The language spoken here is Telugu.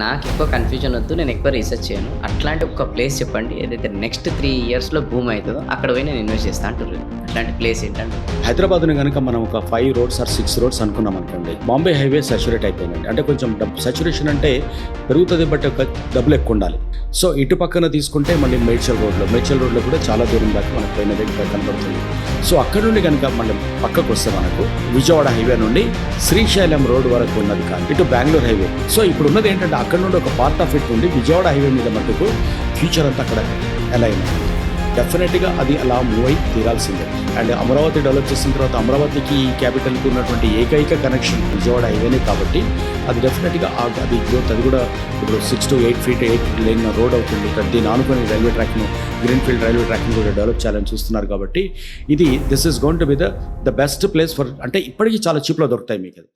నాకు ఎక్కువ కన్‌ఫ్యూజన్ వద్దు. నేను ఎక్కువ రీసెర్చ్ చేయను. అట్లాంటి ఒక ప్లేస్ చెప్పండి. ఏదైతే నెక్స్ట్ 3 ఇయర్స్‌లో బూమ్ అయితదో అక్కడ పోయి నేను ఇన్వెస్ట్ చేస్తా అంటుర్రు. అట్లాంటి ప్లేస్ ఏంటండి? హైదరాబాద్‌ని గనుక మనం ఒక 5 రోడ్స్ ఆర్ 6 రోడ్స్ అనుకున్నాం అనుకోండి. బాంబే హైవే సాచురేట్ అయిపోయిందండి. అంటే కొంచెం సాచురేషన్ అంటే పెరుగుతది, బట్ డబ్బులు ఎక్కువ ఉండాలి. సో ఇటు పక్కన తీసుకుంటే మళ్ళీ మేడ్చల్ రోడ్లో కూడా చాలా దూరం దాకా మనకు పోయినది కనబడుతుంది. సో అక్కడ నుండి కనుక మనం పక్కకు వస్తే మనకు విజయవాడ హైవే నుండి శ్రీశైలం రోడ్ వరకు ఉన్నది కాదు, ఇటు బెంగళూరు హైవే. సో ఇప్పుడు ఉన్నది ఏంటంటే అక్కడ నుండి ఒక పార్ట్ ఆఫ్ ఇట్ నుండి విజయవాడ హైవే మీద మటుకు ఫ్యూచర్ అంతా అక్కడ ఎలా అయినా డెఫినెట్గా అది అలా మూవ్ అయి తీరాల్సిందే. అండ్ అమరావతి డెవలప్ చేసిన తర్వాత అమరావతికి ఈ క్యాపిటల్కి ఉన్నటువంటి ఏకైక కనెక్షన్ విజయవాడ హైవేనే కాబట్టి అది డెఫినెట్గా అది గ్రోత్, అది కూడా ఇప్పుడు 6 to 8 feet 8 lane రోడ్ అవుతుంది. దీన్ని ఆనుకొని రైల్వే ట్రాక్ను, గ్రీన్ఫీల్డ్ రైల్వే ట్రాక్ను కూడా డెవలప్ చేయాలని చూస్తున్నారు కాబట్టి this is going to be the best place for, అంటే ఇప్పటికీ చాలా చీప్లో దొరుకుతాయి మీకు అది.